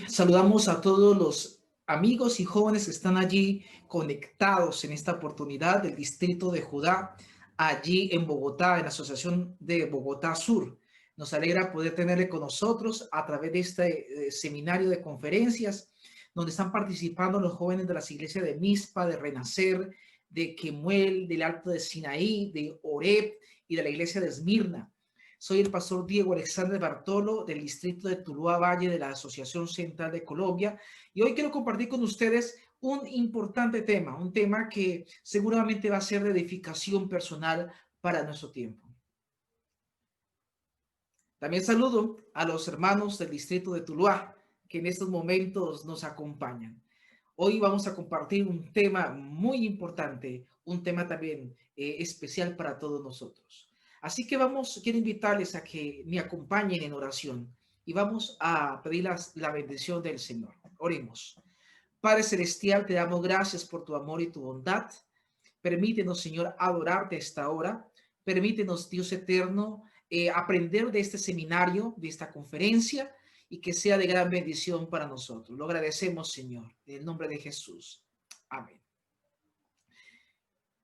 Saludamos a todos los amigos y jóvenes que están allí conectados en esta oportunidad del Distrito de Judá, allí en Bogotá, en la Asociación de Bogotá Sur. Nos alegra poder tenerle con nosotros a través de este seminario de conferencias, donde están participando los jóvenes de las iglesias de Mizpa, de Renacer, de Kemuel, del Alto de Sinaí, de Oreb y de la iglesia de Esmirna. Soy el pastor Diego Alexander Bartolo del distrito de Tuluá Valle de la Asociación Central de Colombia y hoy quiero compartir con ustedes un importante tema, un tema que seguramente va a ser de edificación personal para nuestro tiempo. También saludo a los hermanos del distrito de Tuluá que en estos momentos nos acompañan. Hoy vamos a compartir un tema muy importante, un tema también especial para todos nosotros. Así que quiero invitarles a que me acompañen en oración y vamos a pedir la bendición del Señor. Oremos. Padre Celestial, te damos gracias por tu amor y tu bondad. Permítenos, Señor, adorarte a esta hora. Permítenos, Dios eterno, aprender de este seminario, de esta conferencia, y que sea de gran bendición para nosotros. Lo agradecemos, Señor, en el nombre de Jesús. Amén.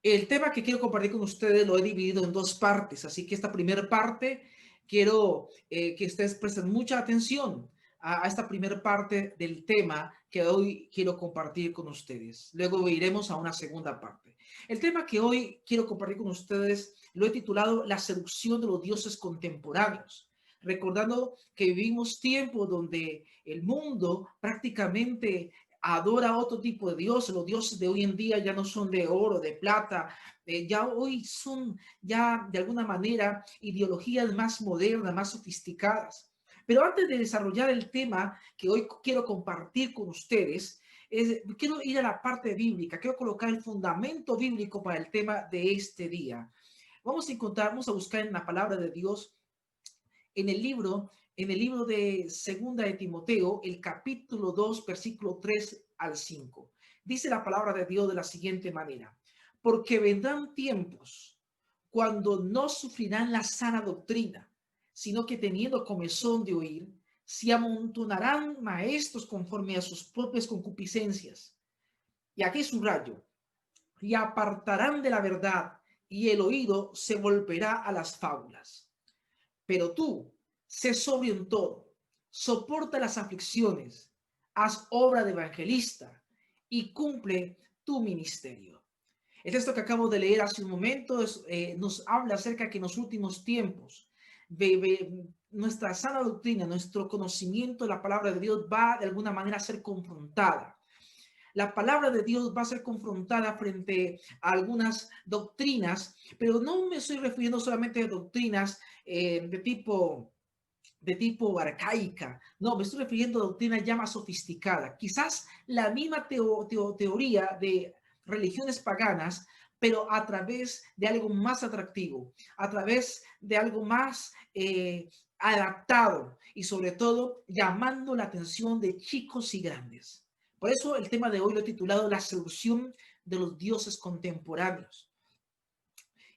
El tema que quiero compartir con ustedes lo he dividido en dos partes, así que esta primera parte quiero que ustedes presten mucha atención a esta primera parte del tema que hoy quiero compartir con ustedes. Luego iremos a una segunda parte. El tema que hoy quiero compartir con ustedes lo he titulado La seducción de los dioses contemporáneos, recordando que vivimos tiempos donde el mundo prácticamente adora otro tipo de dioses. Los dioses de hoy en día ya no son de oro, de plata, ya hoy son ya de alguna manera ideologías más modernas, más sofisticadas. Pero antes de desarrollar el tema que hoy quiero compartir con ustedes, quiero ir a la parte bíblica, quiero colocar el fundamento bíblico para el tema de este día. Vamos a buscar en la palabra de Dios en el libro de Segunda de Timoteo, el capítulo 2, versículo 3 al 5. Dice la palabra de Dios de la siguiente manera: porque vendrán tiempos cuando no sufrirán la sana doctrina, sino que teniendo comezón de oír, se amontonarán maestros conforme a sus propias concupiscencias. Y aquí subrayo: y apartarán de la verdad, y el oído se volverá a las fábulas. Pero tú, sé sobrio en todo, soporta las aflicciones, haz obra de evangelista y cumple tu ministerio. El texto que acabo de leer hace un momento nos habla acerca de que en los últimos tiempos nuestra sana doctrina, nuestro conocimiento de la palabra de Dios va de alguna manera a ser confrontada. La palabra de Dios va a ser confrontada frente a algunas doctrinas, pero no me estoy refiriendo solamente a doctrinas de tipo arcaica. No, me estoy refiriendo a doctrina ya más sofisticada. Quizás la misma teoría de religiones paganas, pero a través de algo más atractivo, a través de algo más adaptado y sobre todo llamando la atención de chicos y grandes. Por eso el tema de hoy lo he titulado La seducción de los dioses contemporáneos.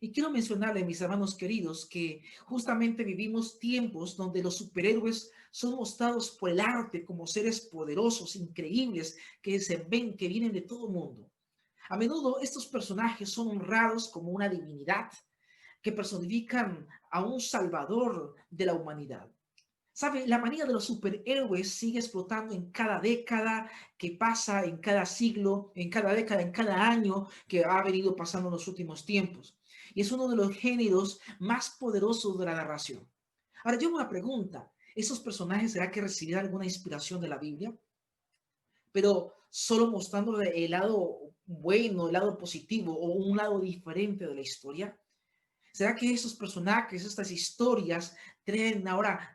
Y quiero mencionarle, mis hermanos queridos, que justamente vivimos tiempos donde los superhéroes son mostrados por el arte como seres poderosos, increíbles, que vienen de todo el mundo. A menudo estos personajes son honrados como una divinidad que personifican a un salvador de la humanidad. ¿Sabe? La manía de los superhéroes sigue explotando en cada década que pasa, en cada siglo, en cada década, en cada año que ha venido pasando en los últimos tiempos. Y es uno de los géneros más poderosos de la narración. Ahora, yo una pregunta: ¿esos personajes será que recibirán alguna inspiración de la Biblia? Pero solo mostrando el lado bueno, el lado positivo o un lado diferente de la historia. ¿Será que esos personajes, estas historias,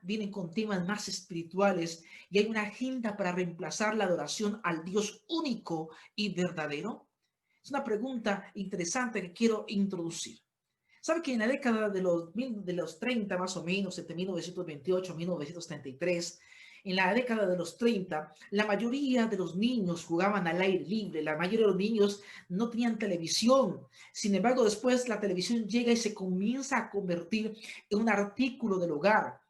vienen con temas más espirituales y hay una agenda para reemplazar la adoración al Dios único y verdadero? Es una pregunta interesante que quiero introducir. ¿Sabe que en la década de los 30 más o menos, entre 1928 y 1933, en la década de los 30, la mayoría de los niños jugaban al aire libre, la mayoría de los niños no tenían televisión? Sin embargo, después la televisión llega y se comienza a convertir en un artículo del hogar.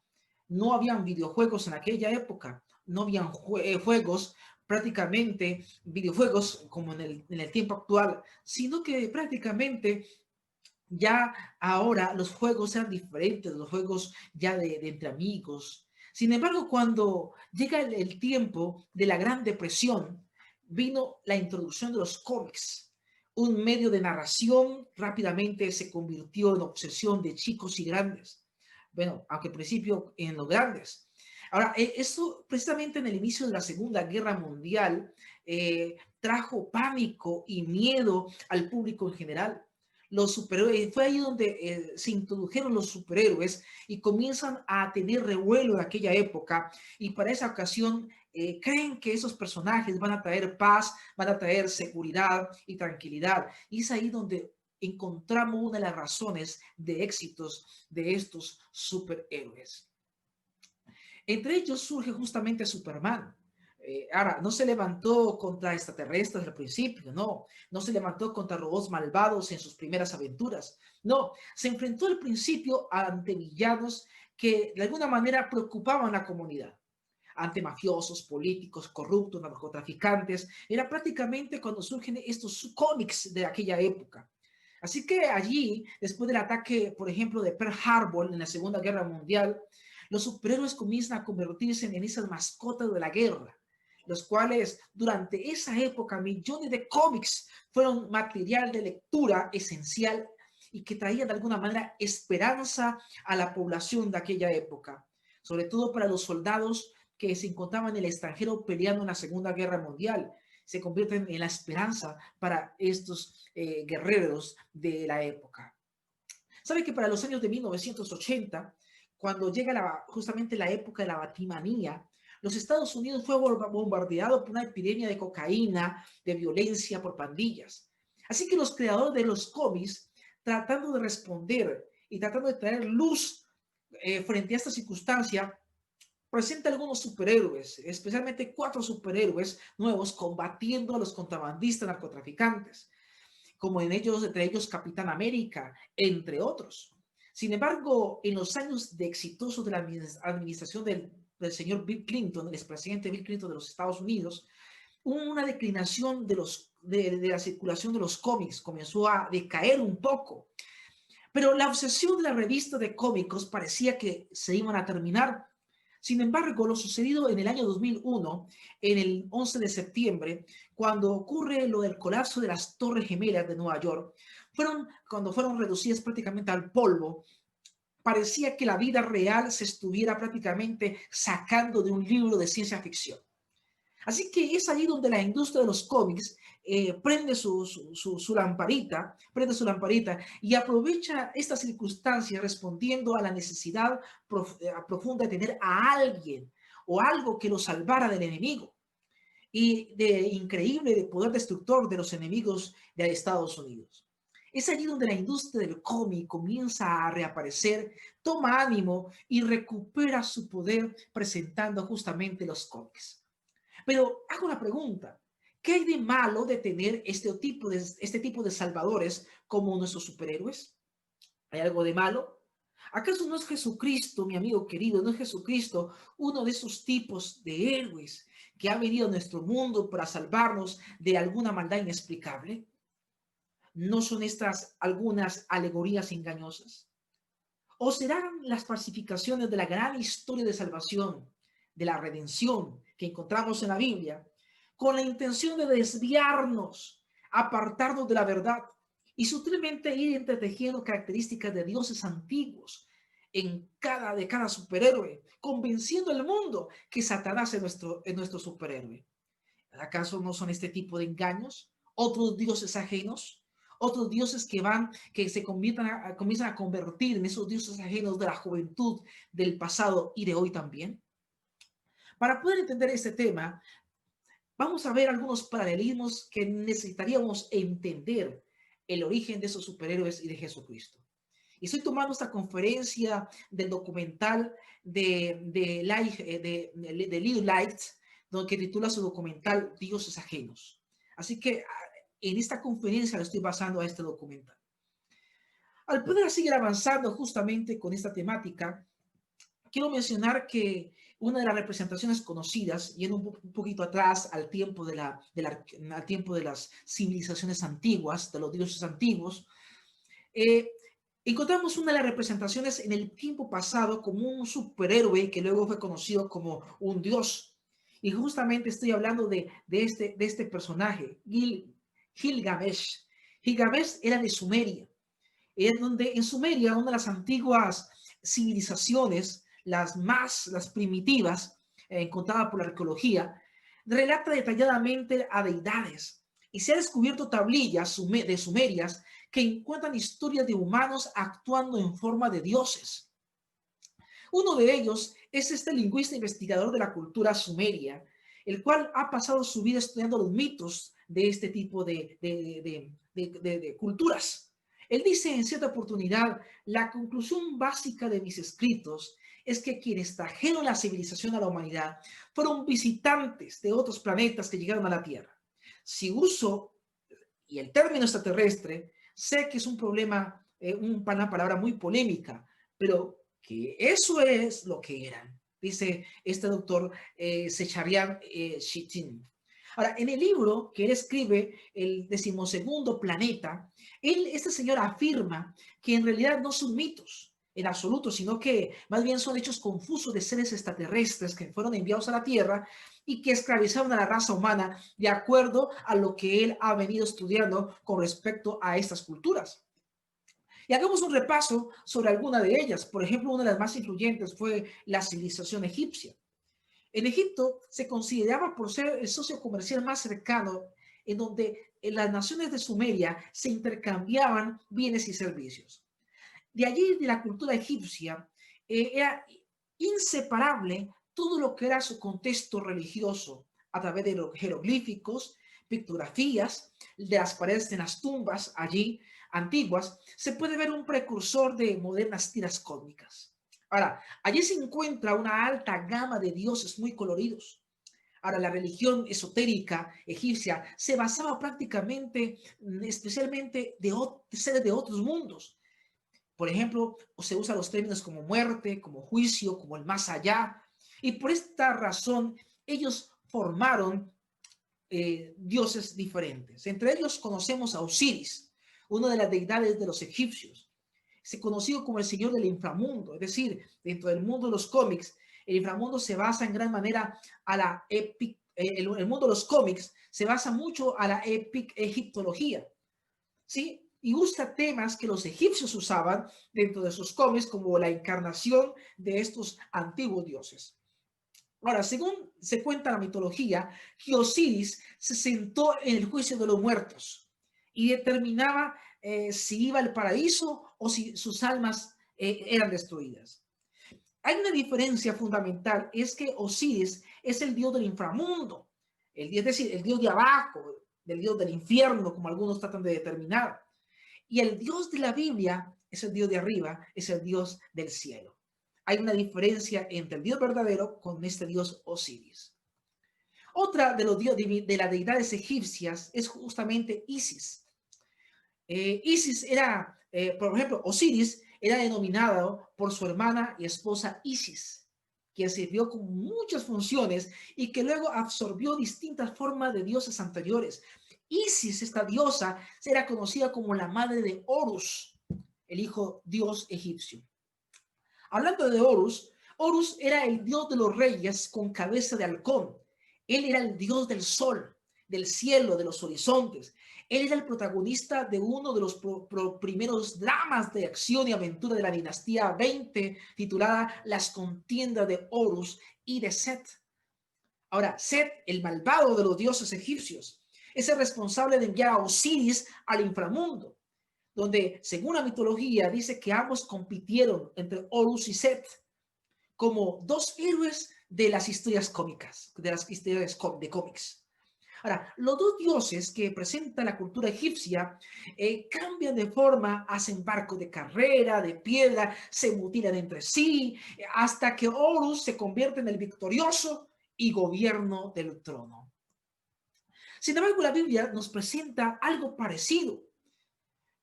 no habían videojuegos en aquella época, no habían juegos, prácticamente videojuegos como en el tiempo actual, sino que prácticamente ya ahora los juegos eran diferentes, los juegos ya de entre amigos. Sin embargo, cuando llega el tiempo de la Gran Depresión, vino la introducción de los cómics. Un medio de narración rápidamente se convirtió en obsesión de chicos y grandes. Bueno, aunque al principio en los grandes. Ahora, esto precisamente en el inicio de la Segunda Guerra Mundial trajo pánico y miedo al público en general. Los superhéroes, fue ahí donde se introdujeron los superhéroes y comienzan a tener revuelo en aquella época, y para esa ocasión creen que esos personajes van a traer paz, van a traer seguridad y tranquilidad, y es ahí donde encontramos una de las razones de éxitos de estos superhéroes. Entre ellos surge justamente Superman. Ahora, no se levantó contra extraterrestres al principio, no se levantó contra robots malvados en sus primeras aventuras, no, se enfrentó al principio ante villanos que de alguna manera preocupaban a la comunidad, ante mafiosos, políticos, corruptos, narcotraficantes. Era prácticamente cuando surgen estos cómics de aquella época. Así que allí, después del ataque, por ejemplo, de Pearl Harbor en la Segunda Guerra Mundial, los superhéroes comienzan a convertirse en esas mascotas de la guerra, los cuales durante esa época millones de cómics fueron material de lectura esencial y que traían de alguna manera esperanza a la población de aquella época, sobre todo para los soldados que se encontraban en el extranjero peleando en la Segunda Guerra Mundial. Se convierten en la esperanza para estos guerreros de la época. ¿Sabe que para los años de 1980, cuando llega justamente la época de la batimanía, los Estados Unidos fue bombardeado por una epidemia de cocaína, de violencia por pandillas? Así que los creadores de los cómics, tratando de responder y tratando de traer luz frente a esta circunstancia, presenta algunos superhéroes, especialmente 4 superhéroes nuevos combatiendo a los contrabandistas narcotraficantes, como entre ellos Capitán América, entre otros. Sin embargo, en los años de exitoso de la administración del señor Bill Clinton, el expresidente Bill Clinton de los Estados Unidos, hubo una declinación de la circulación de los cómics, comenzó a decaer un poco. Pero la obsesión de la revista de cómicos parecía que se iban a terminar. Sin embargo, lo sucedido en el año 2001, en el 11 de septiembre, cuando ocurre lo del colapso de las Torres Gemelas de Nueva York, cuando fueron reducidas prácticamente al polvo, parecía que la vida real se estuviera prácticamente sacando de un libro de ciencia ficción. Así que es ahí donde la industria de los cómics prende su lamparita, y aprovecha esta circunstancia respondiendo a la necesidad profunda de tener a alguien o algo que lo salvara del enemigo y de increíble de poder destructor de los enemigos de Estados Unidos. Es allí donde la industria del cómic comienza a reaparecer, toma ánimo y recupera su poder presentando justamente los cómics. Pero hago una pregunta. ¿Qué hay de malo de tener este tipo de salvadores como nuestros superhéroes? ¿Hay algo de malo? ¿Acaso no es Jesucristo, mi amigo querido, no es Jesucristo uno de esos tipos de héroes que ha venido a nuestro mundo para salvarnos de alguna maldad inexplicable? ¿No son estas algunas alegorías engañosas? ¿O serán las falsificaciones de la gran historia de salvación, de la redención que encontramos en la Biblia, con la intención de desviarnos, apartarnos de la verdad y sutilmente ir entretejiendo características de dioses antiguos de cada superhéroe, convenciendo al mundo que Satanás es nuestro superhéroe? ¿Acaso no son este tipo de engaños otros dioses ajenos? Otros dioses que se comienzan a convertir en esos dioses ajenos de la juventud, del pasado y de hoy también. Para poder entender este tema, vamos a ver algunos paralelismos que necesitaríamos entender el origen de esos superhéroes y de Jesucristo. Y estoy tomando esta conferencia del documental de Leo Light, que titula su documental Dioses Ajenos. Así que en esta conferencia lo estoy basando a este documental. Al poder seguir avanzando justamente con esta temática, quiero mencionar que una de las representaciones conocidas, yendo un poquito atrás al tiempo al tiempo de las civilizaciones antiguas, de los dioses antiguos, eh, encontramos una de las representaciones en el tiempo pasado como un superhéroe que luego fue conocido como un dios. Y justamente estoy hablando de este personaje, Gilgamesh. Gilgamesh era de Sumeria, en donde en Sumeria, una de las antiguas civilizaciones, las primitivas, encontrada por la arqueología, relata detalladamente a deidades. Y se ha descubierto tablillas de sumerias que cuentan historias de humanos actuando en forma de dioses. Uno de ellos es este lingüista investigador de la cultura sumeria, el cual ha pasado su vida estudiando los mitos de este tipo de culturas. Él dice en cierta oportunidad, la conclusión básica de mis escritos es que quienes trajeron la civilización a la humanidad fueron visitantes de otros planetas que llegaron a la Tierra. Si uso y el término extraterrestre, sé que es un problema, una palabra muy polémica, pero que eso es lo que eran, dice este doctor Secharyan Shitin. Ahora, en el libro que él escribe, El 12º planeta, este señor afirma que en realidad no son mitos en absoluto, sino que más bien son hechos confusos de seres extraterrestres que fueron enviados a la Tierra y que esclavizaron a la raza humana de acuerdo a lo que él ha venido estudiando con respecto a estas culturas. Y hagamos un repaso sobre alguna de ellas. Por ejemplo, una de las más influyentes fue la civilización egipcia. En Egipto se consideraba por ser el socio comercial más cercano en donde en las naciones de Sumeria se intercambiaban bienes y servicios. De allí, de la cultura egipcia, era inseparable todo lo que era su contexto religioso a través de los jeroglíficos, pictografías, de las paredes de las tumbas allí antiguas, se puede ver un precursor de modernas tiras cósmicas. Ahora, allí se encuentra una alta gama de dioses muy coloridos. Ahora, la religión esotérica egipcia se basaba prácticamente, especialmente de seres de otros mundos. Por ejemplo, se usan los términos como muerte, como juicio, como el más allá. Y por esta razón, ellos formaron dioses diferentes. Entre ellos conocemos a Osiris, una de las deidades de los egipcios. Se conoció como el señor del inframundo, es decir, dentro del mundo de los cómics, el inframundo se basa en gran manera a la el mundo de los cómics se basa mucho a la egiptología, ¿sí? Y usa temas que los egipcios usaban dentro de sus cómics como la encarnación de estos antiguos dioses. Ahora, según se cuenta la mitología, que Osiris se sentó en el juicio de los muertos y determinaba si iba al paraíso o si sus almas eran destruidas. Hay una diferencia fundamental, es que Osiris es el dios del inframundo, es decir, el dios de abajo, del dios del infierno, como algunos tratan de determinar. Y el Dios de la Biblia es el Dios de arriba, es el Dios del cielo. Hay una diferencia entre el Dios verdadero con este Dios Osiris. Otra de, de las deidades egipcias es justamente Isis. Isis era, por ejemplo, Osiris era denominado por su hermana y esposa Isis, quien sirvió con muchas funciones y que luego absorbió distintas formas de dioses anteriores. Isis, esta diosa, era conocida como la madre de Horus, el hijo dios egipcio. Hablando de Horus, Horus era el dios de los reyes con cabeza de halcón. Él era el dios del sol, del cielo, de los horizontes. Él era el protagonista de uno de los primeros dramas de acción y aventura de la dinastía 20, titulada Las contiendas de Horus y de Set. Ahora, Set, el malvado de los dioses egipcios, es el responsable de enviar a Osiris al inframundo, donde, según la mitología, dice que ambos compitieron entre Horus y Set como dos héroes de las historias cómicas, de las historias de cómics. Ahora, los dos dioses que presenta la cultura egipcia cambian de forma, hacen barcos de carrera, de piedra, se mutilan entre sí, hasta que Horus se convierte en el victorioso y gobierno del trono. Sin embargo, la Biblia nos presenta algo parecido,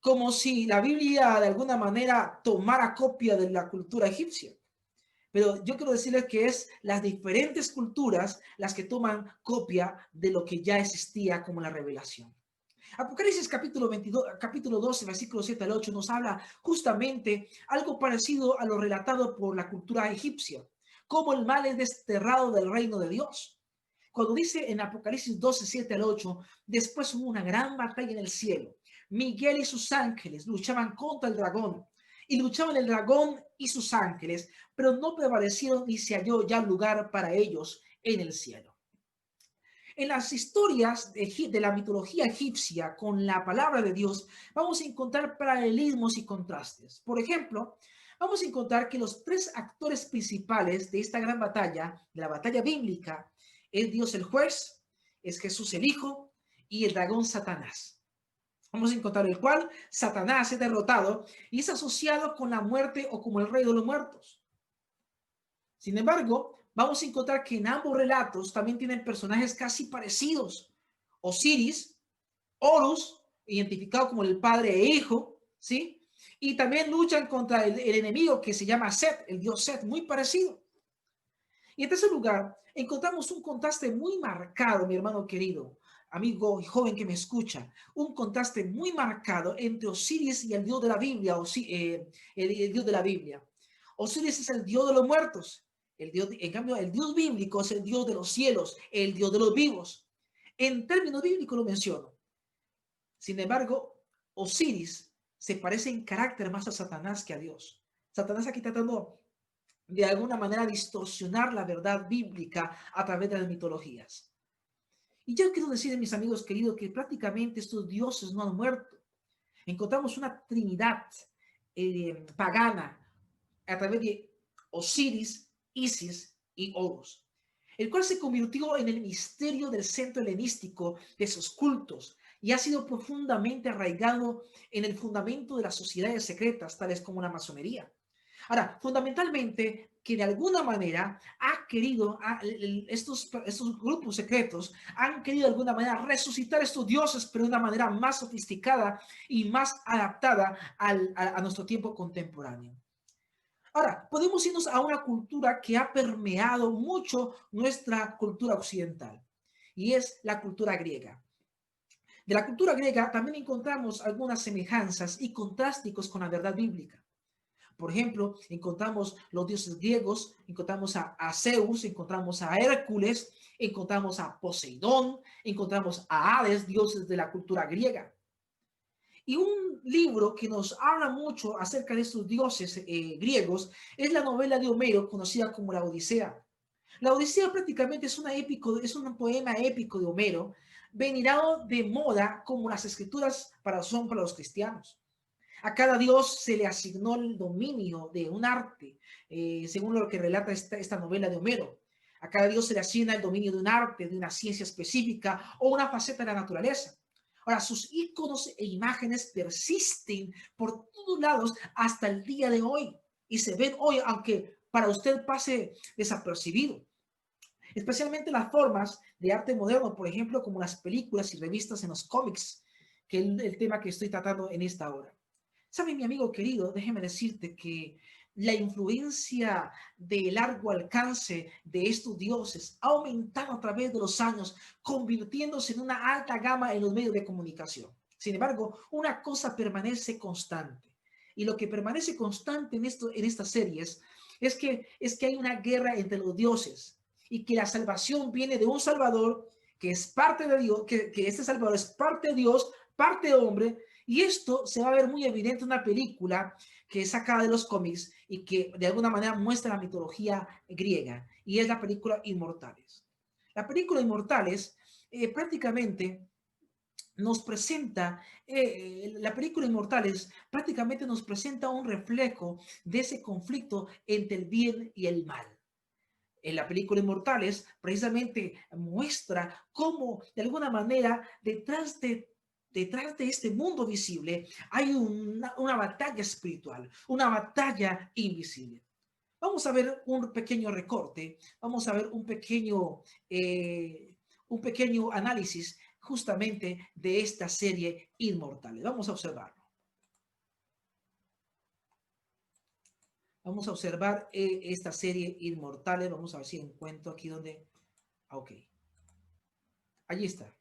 como si la Biblia de alguna manera tomara copia de la cultura egipcia. Pero yo quiero decirles que es las diferentes culturas las que toman copia de lo que ya existía como la revelación. Apocalipsis capítulo 22, capítulo 12, versículo 7 al 8 nos habla justamente algo parecido a lo relatado por la cultura egipcia, cómo el mal es desterrado del reino de Dios. Cuando dice en Apocalipsis 12, 7 al 8, después hubo una gran batalla en el cielo. Miguel y sus ángeles luchaban contra el dragón, y luchaban el dragón y sus ángeles, pero no prevalecieron ni se halló ya lugar para ellos en el cielo. En las historias de la mitología egipcia con la palabra de Dios, vamos a encontrar paralelismos y contrastes. Por ejemplo, vamos a encontrar que los tres actores principales de esta gran batalla, de la batalla bíblica, es Dios el juez, es Jesús el Hijo y el dragón Satanás. Vamos a encontrar el cual Satanás es derrotado y es asociado con la muerte o como el rey de los muertos. Sin embargo, vamos a encontrar que en ambos relatos también tienen personajes casi parecidos. Osiris, Horus, identificado como el padre e hijo, ¿sí? Y también luchan contra el enemigo que se llama Set, el dios Set, muy parecido. Y en tercer lugar, encontramos un contraste muy marcado, mi hermano querido, amigo y joven que me escucha, un contraste muy marcado entre Osiris y el dios de la Biblia, el dios de la Biblia. Osiris es el dios de los muertos, en cambio el dios bíblico es el dios de los cielos, el dios de los vivos. En términos bíblicos lo menciono. Sin embargo, Osiris se parece en carácter más a Satanás que a Dios. Satanás aquí tratando de alguna manera distorsionar la verdad bíblica a través de las mitologías. Y yo quiero decir, mis amigos queridos, que prácticamente estos dioses no han muerto. Encontramos una trinidad pagana a través de Osiris, Isis y Horus, el cual se convirtió en el misterio del centro helenístico de sus cultos y ha sido profundamente arraigado en el fundamento de las sociedades secretas, tales como la masonería. Ahora, fundamentalmente, que de alguna manera ha querido, estos grupos secretos han querido de alguna manera resucitar estos dioses, pero de una manera más sofisticada y más adaptada a nuestro tiempo contemporáneo. Ahora, podemos irnos a una cultura que ha permeado mucho nuestra cultura occidental, y es la cultura griega. De la cultura griega también encontramos algunas semejanzas y contrasticos con la verdad bíblica. Por ejemplo, encontramos los dioses griegos, encontramos a Zeus, encontramos a Hércules, encontramos a Poseidón, encontramos a Hades, dioses de la cultura griega. Y un libro que nos habla mucho acerca de estos dioses griegos es la novela de Homero, conocida como la Odisea. La Odisea prácticamente es un poema épico de Homero, venerado de moda como las escrituras son para los cristianos. A cada dios se le asignó el dominio de un arte, según lo que relata esta novela de Homero. A cada dios se le asigna el dominio de un arte, de una ciencia específica o una faceta de la naturaleza. Ahora, sus íconos e imágenes persisten por todos lados hasta el día de hoy y se ven hoy, aunque para usted pase desapercibido. Especialmente las formas de arte moderno, por ejemplo, como las películas y revistas en los cómics, que es el tema que estoy tratando en esta hora. ¿Sabe, mi amigo querido? Déjeme decirte que la influencia de largo alcance de estos dioses ha aumentado a través de los años, convirtiéndose en una alta gama en los medios de comunicación. Sin embargo, una cosa permanece constante. Y lo que permanece constante en estas series es que hay una guerra entre los dioses y que la salvación viene de un Salvador que es parte de Dios, que este Salvador es parte de Dios, parte de hombre, y esto se va a ver muy evidente en una película que es sacada de los cómics y que de alguna manera muestra la mitología griega, y es la película Inmortales. La película Inmortales prácticamente nos presenta, la película Inmortales prácticamente nos presenta un reflejo de ese conflicto entre el bien y el mal. En la película Inmortales precisamente muestra cómo de alguna manera detrás de este mundo visible hay una batalla espiritual, una batalla invisible. Vamos a ver un pequeño recorte, vamos a ver un pequeño análisis justamente de esta serie Inmortales. Vamos a observarlo. Vamos a observar esta serie Inmortales. Vamos a ver si encuentro aquí donde... Ok, allí está.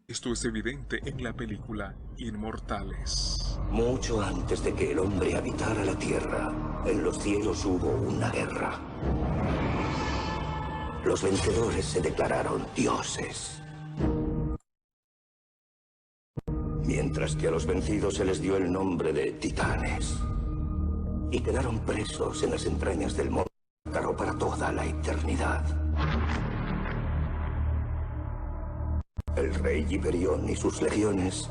Esto es evidente en la película Inmortales. Mucho antes de que el hombre habitara la tierra, en los cielos hubo una guerra. Los vencedores se declararon dioses, mientras que a los vencidos se les dio el nombre de titanes. Y quedaron presos en las entrañas del monte Tártaro para toda la eternidad. El rey Hiperión y sus legiones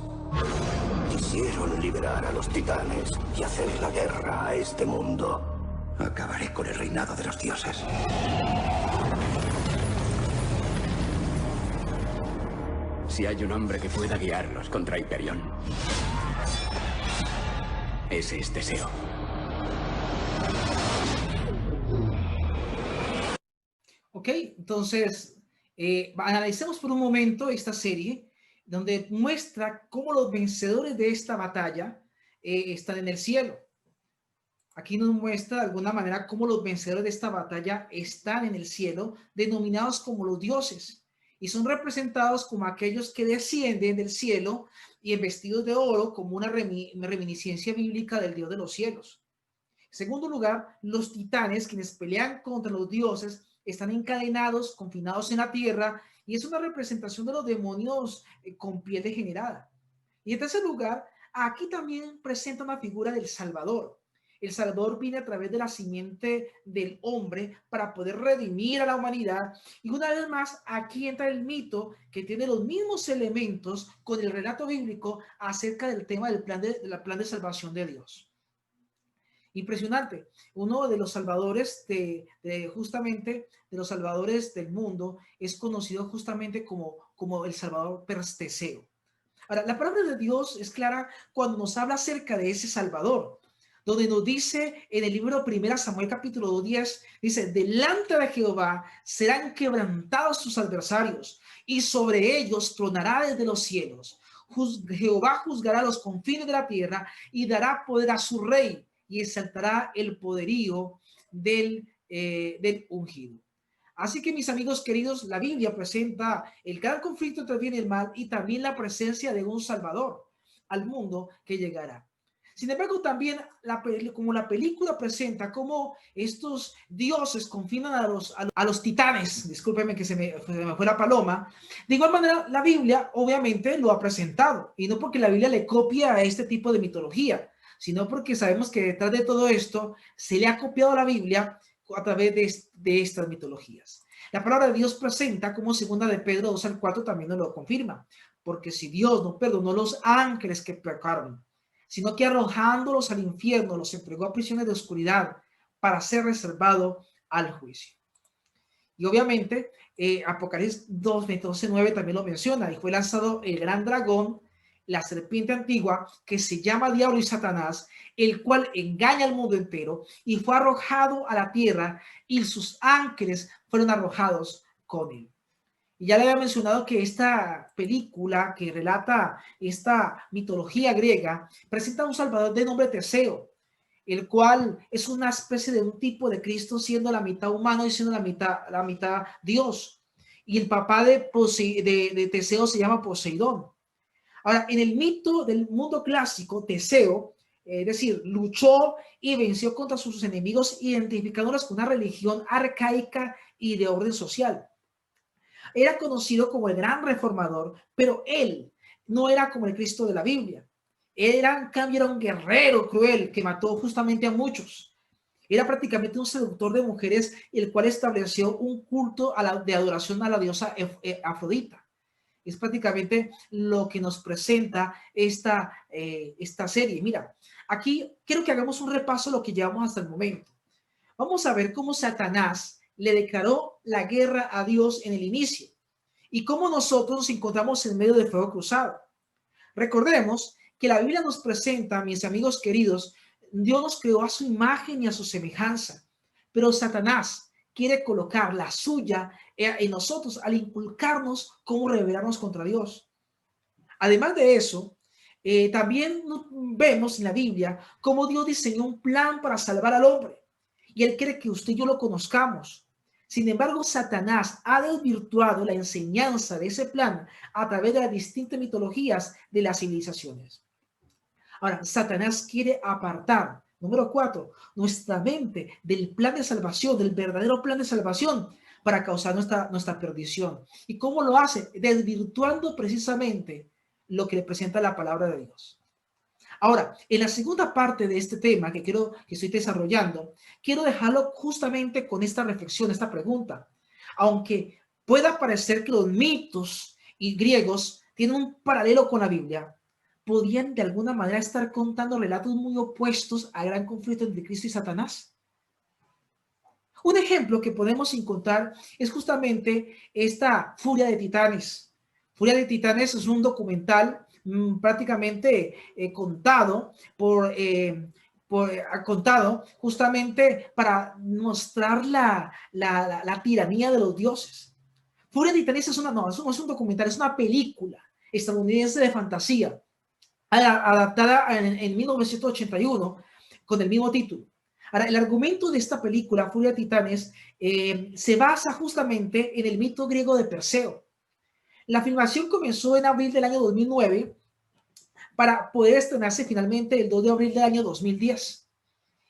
quisieron liberar a los titanes y hacer la guerra a este mundo. Acabaré con el reinado de los dioses. Si hay un hombre que pueda guiarlos contra Hiperión, ese es Teseo. Ok, entonces analicemos por un momento esta serie donde muestra cómo los vencedores de esta batalla están en el cielo. Aquí nos muestra de alguna manera cómo los vencedores de esta batalla están en el cielo, denominados como los dioses, y son representados como aquellos que descienden del cielo y vestidos de oro, como una reminiscencia bíblica del Dios de los cielos. En segundo lugar, los titanes, quienes pelean contra los dioses, están encadenados, confinados en la tierra, y es una representación de los demonios con piel degenerada. Y en tercer lugar, aquí también presenta una figura del Salvador. El Salvador viene a través de la simiente del hombre para poder redimir a la humanidad. Y una vez más, aquí entra el mito que tiene los mismos elementos con el relato bíblico acerca del tema del plan de salvación de Dios. Impresionante. Uno de los salvadores justamente de los salvadores del mundo es conocido justamente como el Salvador Teseo. Ahora, la palabra de Dios es clara cuando nos habla acerca de ese Salvador, donde nos dice en el libro 1 Samuel capítulo 10, dice, delante de Jehová serán quebrantados sus adversarios y sobre ellos tronará desde los cielos. Jehová juzgará los confines de la tierra y dará poder a su rey y exaltará el poderío del ungido. Así que mis amigos queridos, la Biblia presenta el gran conflicto entre el bien y el mal y también la presencia de un Salvador al mundo que llegará. Sin embargo, también como la película presenta cómo estos dioses confinan a los titanes, discúlpenme que se me fue la paloma, de igual manera la Biblia obviamente lo ha presentado, y no porque la Biblia le copia a este tipo de mitología, sino porque sabemos que detrás de todo esto se le ha copiado a la Biblia a través de estas mitologías. La palabra de Dios presenta como segunda de Pedro 2 al 4 también nos lo confirma, porque si Dios no perdonó los ángeles que pecaron, sino que arrojándolos al infierno los entregó a prisiones de oscuridad para ser reservado al juicio. Y obviamente Apocalipsis 2, 12, 9 también lo menciona, y fue lanzado el gran dragón, la serpiente antigua, que se llama Diablo y Satanás, el cual engaña al mundo entero, y fue arrojado a la tierra, y sus ángeles fueron arrojados con él. Y ya le había mencionado que esta película que relata esta mitología griega presenta a un salvador de nombre Teseo, el cual es una especie de un tipo de Cristo, siendo la mitad humano y siendo la mitad Dios. Y el papá de Teseo se llama Poseidón. Ahora, en el mito del mundo clásico, Teseo, es decir, luchó y venció contra sus enemigos, identificándolos con una religión arcaica y de orden social. Era conocido como el gran reformador, pero él no era como el Cristo de la Biblia. En cambio, era un guerrero cruel que mató justamente a muchos. Era prácticamente un seductor de mujeres, el cual estableció un culto de adoración a la diosa Afrodita. Es prácticamente lo que nos presenta esta serie. Mira, aquí quiero que hagamos un repaso de lo que llevamos hasta el momento. Vamos a ver cómo Satanás le declaró la guerra a Dios en el inicio y cómo nosotros nos encontramos en medio del fuego cruzado. Recordemos que la Biblia nos presenta, mis amigos queridos, Dios nos creó a su imagen y a su semejanza, pero Satanás quiere colocar la suya en nosotros al inculcarnos cómo rebelarnos contra Dios. Además de eso, También vemos en la Biblia cómo Dios diseñó un plan para salvar al hombre y Él quiere que usted y yo lo conozcamos. Sin embargo, Satanás ha desvirtuado la enseñanza de ese plan a través de las distintas mitologías de las civilizaciones. Ahora, Satanás quiere apartar, número 4, nuestra mente del plan de salvación, del verdadero plan de salvación, para causar nuestra perdición. ¿Y cómo lo hace? Desvirtuando precisamente lo que le presenta la palabra de Dios. Ahora, en la segunda parte de este tema que estoy desarrollando, quiero dejarlo justamente con esta reflexión, esta pregunta. Aunque pueda parecer que los mitos y griegos tienen un paralelo con la Biblia, podían de alguna manera estar contando relatos muy opuestos al gran conflicto entre Cristo y Satanás. Un ejemplo que podemos encontrar es justamente esta Furia de Titanes. Furia de Titanes es un documental prácticamente contado contado justamente para mostrar la tiranía de los dioses. Furia de Titanes no es un documental, es una película estadounidense de fantasía adaptada en 1981 con el mismo título. Ahora, el argumento de esta película, Furia de Titanes, se basa justamente en el mito griego de Perseo. La filmación comenzó en abril del año 2009 para poder estrenarse finalmente el 2 de abril del año 2010.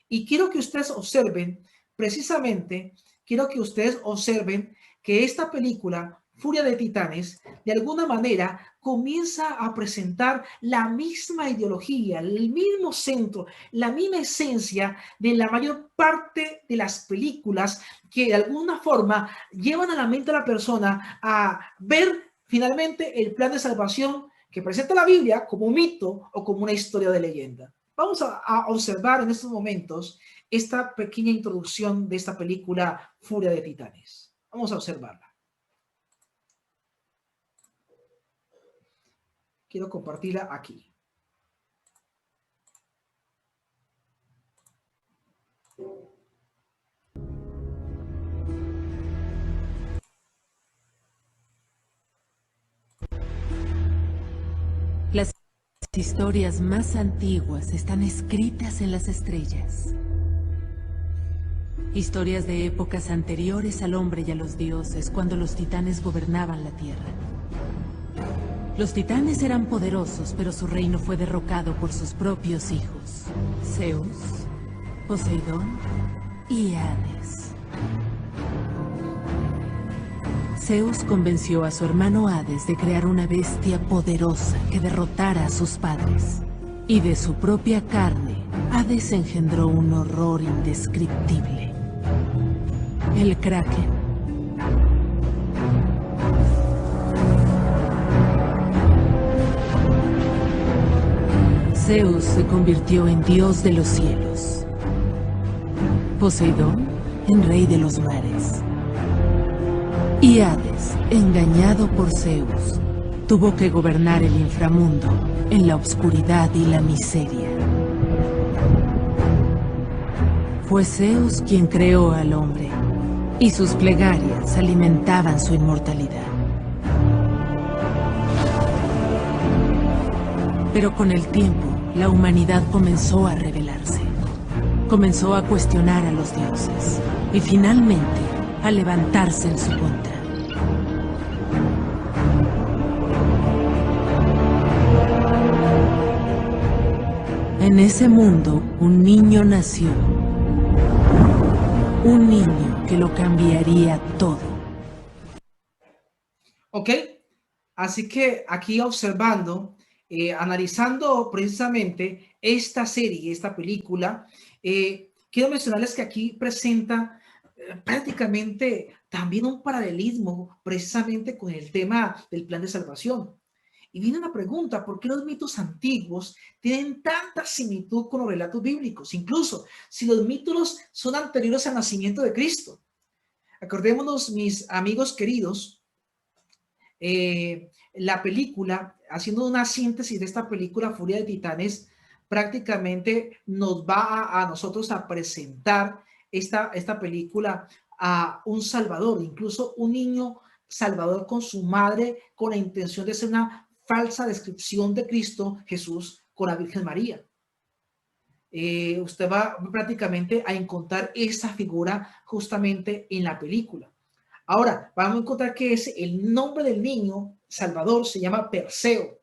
Y quiero que ustedes observen, precisamente, que esta película, Furia de Titanes, de alguna manera comienza a presentar la misma ideología, el mismo centro, la misma esencia de la mayor parte de las películas que de alguna forma llevan a la mente a la persona a ver finalmente el plan de salvación que presenta la Biblia como un mito o como una historia de leyenda. Vamos a observar en estos momentos esta pequeña introducción de esta película Furia de Titanes. Vamos a observarla. Quiero compartirla aquí. Las historias más antiguas están escritas en las estrellas. Historias de épocas anteriores al hombre y a los dioses, cuando los titanes gobernaban la tierra. Los titanes eran poderosos, pero su reino fue derrocado por sus propios hijos, Zeus, Poseidón y Hades. Zeus convenció a su hermano Hades de crear una bestia poderosa que derrotara a sus padres. Y de su propia carne, Hades engendró un horror indescriptible: el Kraken. Zeus se convirtió en dios de los cielos, Poseidón en rey de los mares, y Hades, engañado por Zeus, tuvo que gobernar el inframundo en la oscuridad y la miseria. Fue Zeus quien creó al hombre, y sus plegarias alimentaban su inmortalidad. Pero con el tiempo, la humanidad comenzó a rebelarse. Comenzó a cuestionar a los dioses y finalmente a levantarse en su contra. En ese mundo, un niño nació. Un niño que lo cambiaría todo. ¿Ok? Así que aquí observando, analizando precisamente esta serie, esta película, quiero mencionarles que aquí presenta prácticamente también un paralelismo precisamente con el tema del plan de salvación. Y viene una pregunta: ¿por qué los mitos antiguos tienen tanta similitud con los relatos bíblicos? Incluso si los mitos son anteriores al nacimiento de Cristo. Acordémonos, mis amigos queridos, la película, haciendo una síntesis de esta película Furia de Titanes, prácticamente nos va a nosotros a presentar esta película a un salvador, incluso un niño salvador con su madre, con la intención de ser una falsa descripción de Cristo Jesús con la Virgen María. Usted va prácticamente a encontrar esa figura justamente en la película. Ahora, vamos a encontrar que el nombre del niño Salvador se llama Perseo.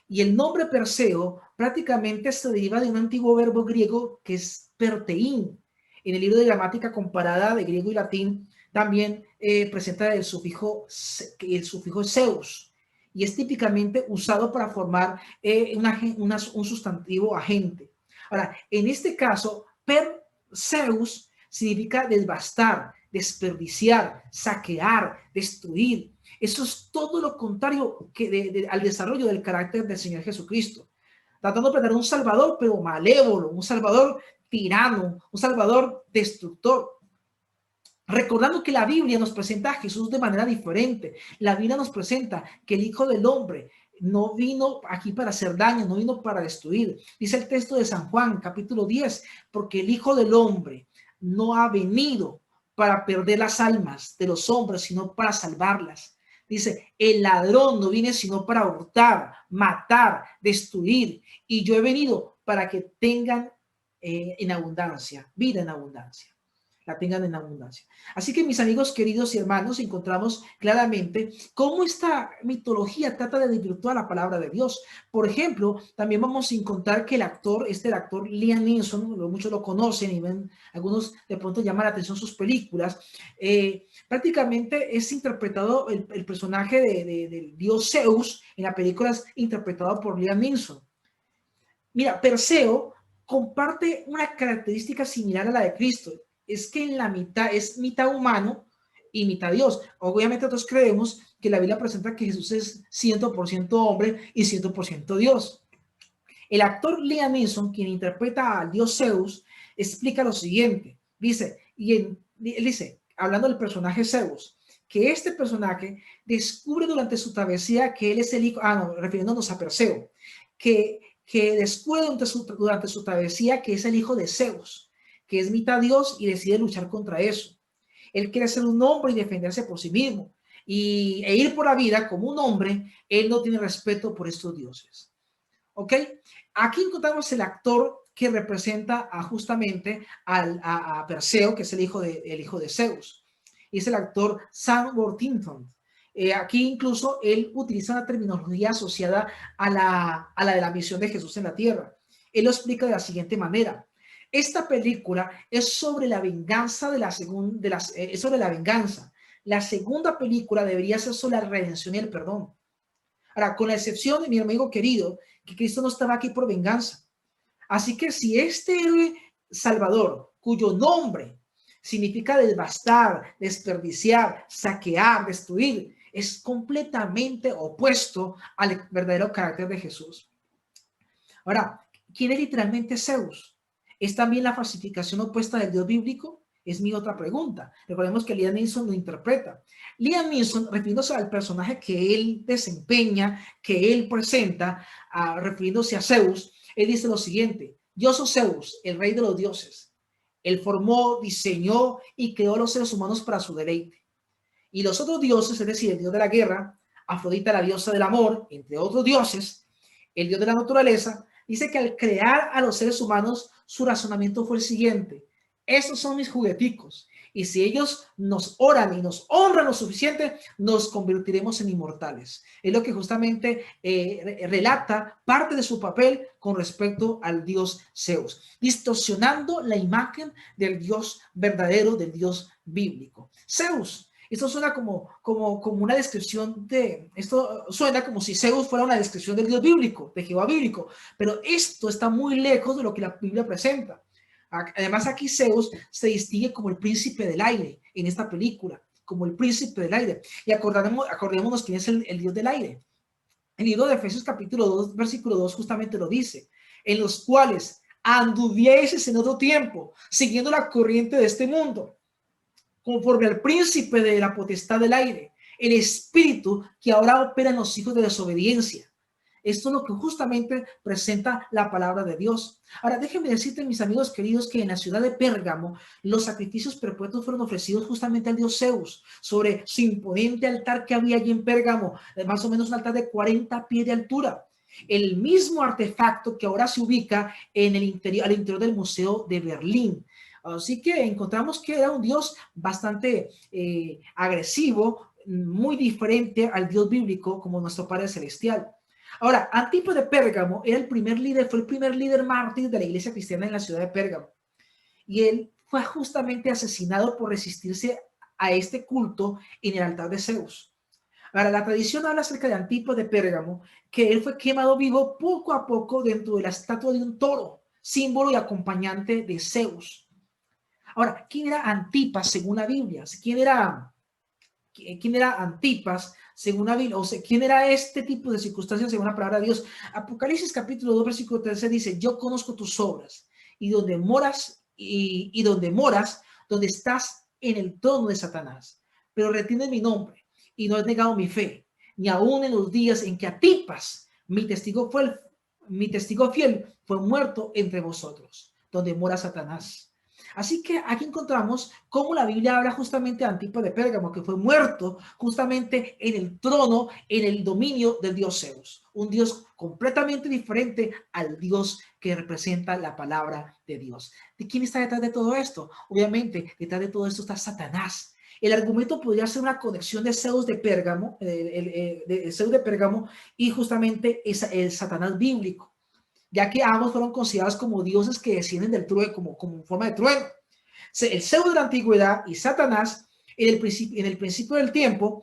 Y el nombre Perseo prácticamente se deriva de un antiguo verbo griego que es perteín. En el libro de gramática comparada de griego y latín también presenta el sufijo Zeus. Y es típicamente usado para formar un sustantivo agente. Ahora, en este caso, Perseus significa devastar, desperdiciar, saquear, destruir. Eso es todo lo contrario al desarrollo del carácter del Señor Jesucristo. Tratando de plantear un Salvador, pero malévolo, un Salvador tirano, un Salvador destructor. Recordando que la Biblia nos presenta a Jesús de manera diferente. La Biblia nos presenta que el Hijo del Hombre no vino aquí para hacer daño, no vino para destruir. Dice el texto de San Juan, capítulo 10, porque el Hijo del Hombre no ha venido para perder las almas de los hombres, sino para salvarlas. Dice, el ladrón no viene sino para hurtar, matar, destruir. Y yo he venido para que tengan en abundancia, vida en abundancia. La tengan en abundancia. Así que mis amigos queridos y hermanos, encontramos claramente cómo esta mitología trata de desvirtuar la palabra de Dios. Por ejemplo, también vamos a encontrar que el actor Liam Neeson, muchos lo conocen y ven, algunos de pronto llaman la atención sus películas, prácticamente es interpretado el personaje del dios Zeus en la película es interpretado por Liam Neeson. Mira, Perseo comparte una característica similar a la de Cristo. Es que en la mitad es mitad humano y mitad Dios. Obviamente nosotros creemos que la Biblia presenta que Jesús es 100% hombre y 100% Dios. El actor Liam Neeson, quien interpreta al dios Zeus, explica lo siguiente. Él dice, hablando del personaje Zeus, que este personaje descubre durante su travesía que él es el hijo, refiriéndonos a Perseo, que descubre durante su travesía que es el hijo de Zeus, que es mitad Dios y decide luchar contra eso. Él quiere ser un hombre y defenderse por sí mismo e ir por la vida como un hombre. Él no tiene respeto por estos dioses. ¿Ok? Aquí encontramos el actor que representa justamente a Perseo, que es el hijo de Zeus. Y es el actor Sam Worthington. Aquí incluso él utiliza una terminología asociada a la de la misión de Jesús en la tierra. Él lo explica de la siguiente manera. Esta película es sobre la venganza es sobre la venganza. La segunda película debería ser sobre la redención y el perdón. Ahora, con la excepción de mi amigo querido, que Cristo no estaba aquí por venganza. Así que si este héroe salvador, cuyo nombre significa devastar, desperdiciar, saquear, destruir, es completamente opuesto al verdadero carácter de Jesús. Ahora, ¿quién es literalmente Zeus? ¿Es también la falsificación opuesta del Dios bíblico? Es mi otra pregunta. Recordemos que Liam Neeson lo interpreta. Liam Neeson, refiriéndose al personaje que él desempeña, que él presenta, refiriéndose a Zeus, él dice lo siguiente: yo soy Zeus, el rey de los dioses. Él formó, diseñó y creó a los seres humanos para su deleite. Y los otros dioses, es decir, el dios de la guerra, Afrodita, la diosa del amor, entre otros dioses, el dios de la naturaleza, dice que al crear a los seres humanos, su razonamiento fue el siguiente: estos son mis jugueticos, y si ellos nos oran y nos honran lo suficiente, nos convertiremos en inmortales. Es lo que justamente relata parte de su papel con respecto al dios Zeus, distorsionando la imagen del dios verdadero, del dios bíblico. Zeus. Esto suena como una descripción esto suena como si Zeus fuera una descripción del Dios bíblico, de Jehová bíblico, pero esto está muy lejos de lo que la Biblia presenta. Además, aquí Zeus se distingue como el príncipe del aire en esta película, como el príncipe del aire. Y acordémonos quién es el Dios del aire. El libro de Efesios capítulo 2, versículo 2 justamente lo dice: en los cuales anduvieses en otro tiempo, siguiendo la corriente de este mundo, conforme al príncipe de la potestad del aire, el espíritu que ahora opera en los hijos de desobediencia. Esto es lo que justamente presenta la palabra de Dios. Ahora, déjenme decirte, mis amigos queridos, que en la ciudad de Pérgamo los sacrificios perpetuos fueron ofrecidos justamente al dios Zeus sobre su imponente altar que había allí en Pérgamo, más o menos un altar de 40 pies de altura. El mismo artefacto que ahora se ubica en el interior, al interior del Museo de Berlín. Así que encontramos que era un dios bastante agresivo, muy diferente al dios bíblico como nuestro Padre Celestial. Ahora, Antipas de Pérgamo era el primer líder, fue el primer líder mártir de la iglesia cristiana en la ciudad de Pérgamo. Y él fue justamente asesinado por resistirse a este culto en el altar de Zeus. Ahora, la tradición habla acerca de Antipas de Pérgamo, que él fue quemado vivo poco a poco dentro de la estatua de un toro, símbolo y acompañante de Zeus. Ahora, ¿quién era Antipas según la Biblia? ¿Quién era Antipas según la Biblia? O sea, ¿quién era este tipo de circunstancias según la palabra de Dios? Apocalipsis capítulo 2, versículo 13 dice: yo conozco tus obras y donde moras, donde estás en el trono de Satanás, pero retienes mi nombre y no has negado mi fe, ni aún en los días en que Antipas, mi testigo fiel, fue muerto entre vosotros, donde mora Satanás. Así que aquí encontramos cómo la Biblia habla justamente de Antipas de Pérgamo, que fue muerto justamente en el trono, en el dominio del dios Zeus, un dios completamente diferente al dios que representa la palabra de Dios. ¿De quién está detrás de todo esto? Obviamente, detrás de todo esto está Satanás. El argumento podría ser una conexión de Zeus de Pérgamo, Zeus de Pérgamo y justamente el Satanás bíblico, ya que ambos fueron considerados como dioses que descienden del trueno, como en forma de trueno. El Zeus de la antigüedad y Satanás en el principio del tiempo,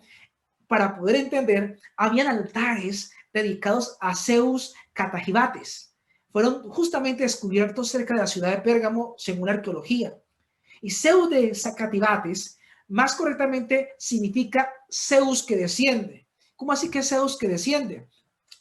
para poder entender, habían altares dedicados a Zeus Catagibates. Fueron justamente descubiertos cerca de la ciudad de Pérgamo, según la arqueología. Y Zeus de Catagibates, más correctamente, significa Zeus que desciende. ¿Cómo así que Zeus que desciende?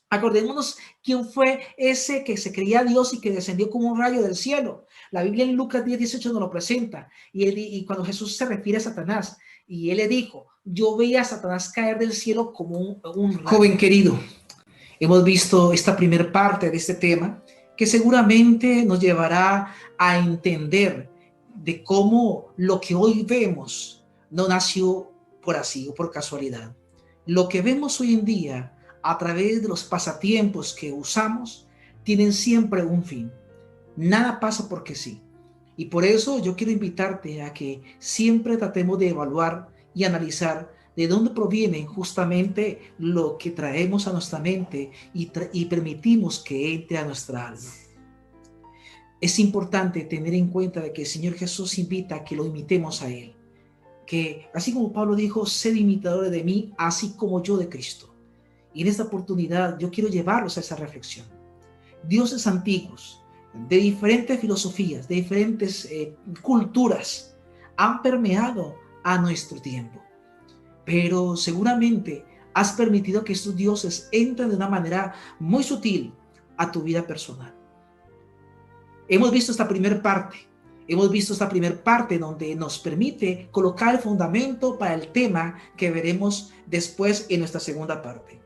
Acordémonos quién fue ese que se creía Dios y que descendió como un rayo del cielo. La Biblia en Lucas 10:18 nos lo presenta. Y cuando Jesús se refiere a Satanás, y él le dijo: yo veía a Satanás caer del cielo como un rayo. Joven querido, hemos visto esta primera parte de este tema que seguramente nos llevará a entender de cómo lo que hoy vemos no nació por así o por casualidad. Lo que vemos hoy en día a través de los pasatiempos que usamos tienen siempre un fin. Nada pasa porque sí. Y por eso yo quiero invitarte a que siempre tratemos de evaluar y analizar de dónde proviene justamente lo que traemos a nuestra mente y permitimos que entre a nuestra alma. Es importante tener en cuenta de que el Señor Jesús invita a que lo imitemos a Él. Que así como Pablo dijo: sed imitadores de mí, así como yo de Cristo. Y en esta oportunidad yo quiero llevarlos a esa reflexión. Dioses antiguos, de diferentes filosofías, de diferentes culturas, han permeado a nuestro tiempo. Pero seguramente has permitido que estos dioses entren de una manera muy sutil a tu vida personal. Hemos visto esta primera parte donde nos permite colocar el fundamento para el tema que veremos después en nuestra segunda parte.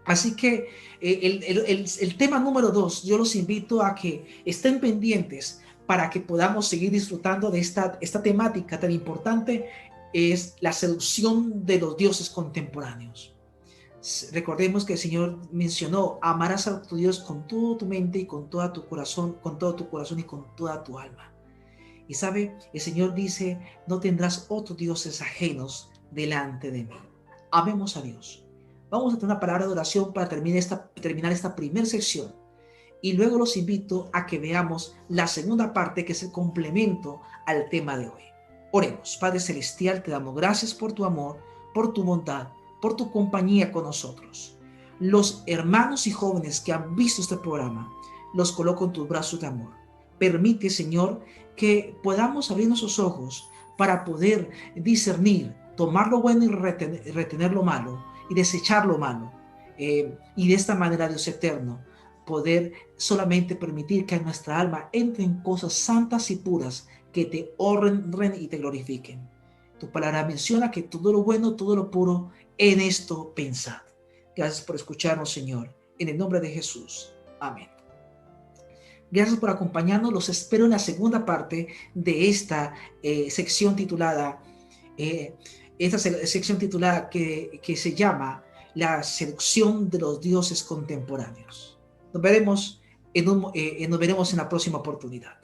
Así que el tema número 2, yo los invito a que estén pendientes para que podamos seguir disfrutando de esta temática tan importante, es la seducción de los dioses contemporáneos. Recordemos que el Señor mencionó: amarás a tu Dios con toda tu mente y con todo tu corazón y con toda tu alma. Y sabe, el Señor dice: no tendrás otros dioses ajenos delante de mí. Amemos a Dios. Vamos a tener una palabra de oración para terminar esta primera sección. Y luego los invito a que veamos la segunda parte, que es el complemento al tema de hoy. Oremos. Padre Celestial, te damos gracias por tu amor, por tu bondad, por tu compañía con nosotros. Los hermanos y jóvenes que han visto este programa, los coloco en tus brazos de amor. Permite, Señor, que podamos abrir nuestros ojos para poder discernir, tomar lo bueno y retener lo malo, y desechar lo malo. Y de esta manera, Dios eterno, poder solamente permitir que en nuestra alma entren cosas santas y puras que te honren y te glorifiquen. Tu palabra menciona que todo lo bueno, todo lo puro, en esto pensad. Gracias por escucharnos, Señor. en el nombre de Jesús. Amén. Gracias por acompañarnos. Los espero en la segunda parte de esta sección titulada, que se llama La seducción de los dioses contemporáneos. Nos veremos en la próxima oportunidad.